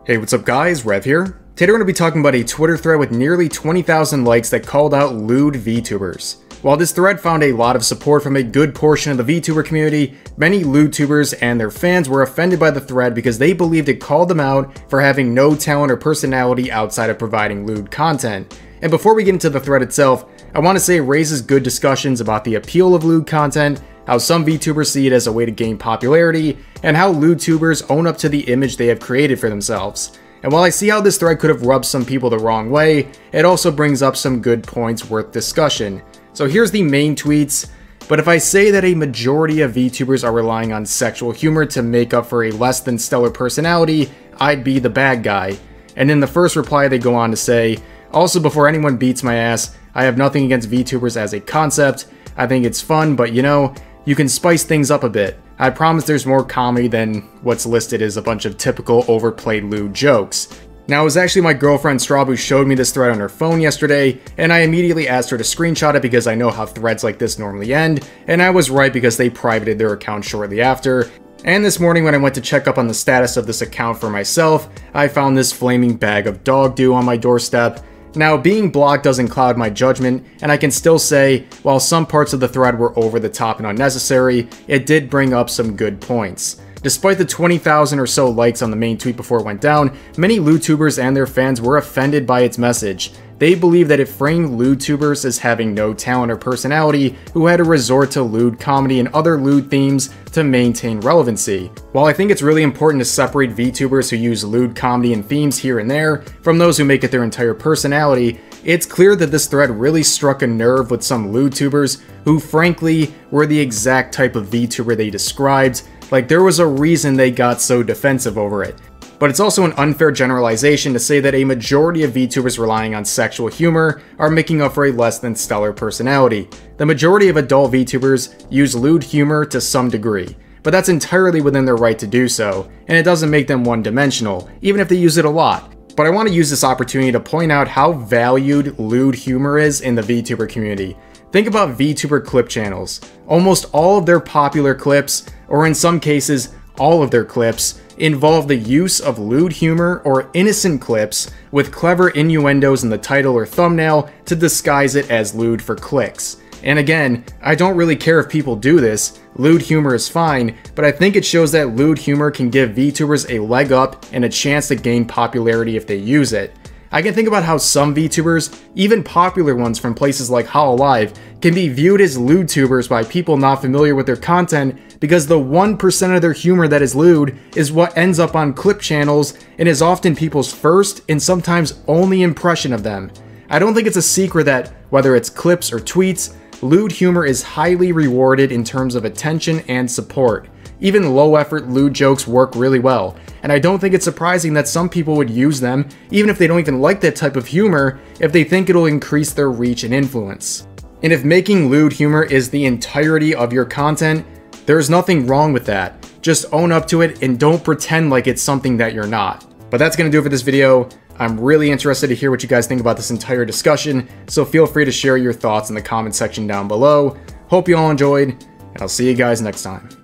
Hey, what's up guys, Rev here. Today we're going to be talking about a Twitter thread with nearly 20,000 likes that called out lewd VTubers. While this thread found a lot of support from a good portion of the VTuber community, many Lewdtubers and their fans were offended by the thread because they believed it called them out for having no talent or personality outside of providing lewd content. And before we get into the thread itself, I want to say it raises good discussions about the appeal of lewd content, how some VTubers see it as a way to gain popularity, and how Lewdtubers own up to the image they have created for themselves. And while I see how this thread could have rubbed some people the wrong way, it also brings up some good points worth discussion. So here's the main tweets. But if I say that a majority of VTubers are relying on sexual humor to make up for a less than stellar personality, I'd be the bad guy. And in the first reply they go on to say, also before anyone beats my ass, I have nothing against VTubers as a concept. I think it's fun, but you know, you can spice things up a bit. I promise there's more comedy than what's listed as a bunch of typical overplayed lewd jokes. Now, it was actually my girlfriend Straub who showed me this thread on her phone yesterday, and I immediately asked her to screenshot it because I know how threads like this normally end, and I was right because they privated their account shortly after. And this morning when I went to check up on the status of this account for myself, I found this flaming bag of dog doo on my doorstep. Now, being blocked doesn't cloud my judgment, and I can still say, while some parts of the thread were over the top and unnecessary, it did bring up some good points. Despite the 20,000 or so likes on the main tweet before it went down, many Lewdtubers and their fans were offended by its message. They believe that it framed Lewdtubers as having no talent or personality who had to resort to lewd comedy and other lewd themes to maintain relevancy. While I think it's really important to separate VTubers who use lewd comedy and themes here and there from those who make it their entire personality, it's clear that this thread really struck a nerve with some Lewdtubers who frankly were the exact type of VTuber they described. Like, there was a reason they got so defensive over it. But it's also an unfair generalization to say that a majority of VTubers relying on sexual humor are making up for a less than stellar personality. The majority of adult VTubers use lewd humor to some degree, but that's entirely within their right to do so, and it doesn't make them one-dimensional, even if they use it a lot. But I want to use this opportunity to point out how valued lewd humor is in the VTuber community. Think about VTuber clip channels. Almost all of their popular clips, or in some cases, all of their clips, involve the use of lewd humor or innocent clips with clever innuendos in the title or thumbnail to disguise it as lewd for clicks. And again, I don't really care if people do this, lewd humor is fine, but I think it shows that lewd humor can give VTubers a leg up and a chance to gain popularity if they use it. I can think about how some VTubers, even popular ones from places like hololive, can be viewed as Lewdtubers by people not familiar with their content because the 1% of their humor that is lewd is what ends up on clip channels and is often people's first and sometimes only impression of them. I don't think it's a secret that, whether it's clips or tweets, lewd humor is highly rewarded in terms of attention and support. Even low-effort lewd jokes work really well, and I don't think it's surprising that some people would use them, even if they don't even like that type of humor, if they think it'll increase their reach and influence. And if making lewd humor is the entirety of your content, there's nothing wrong with that. Just own up to it and don't pretend like it's something that you're not. But that's gonna do it for this video. I'm really interested to hear what you guys think about this entire discussion, so feel free to share your thoughts in the comment section down below. Hope you all enjoyed, and I'll see you guys next time.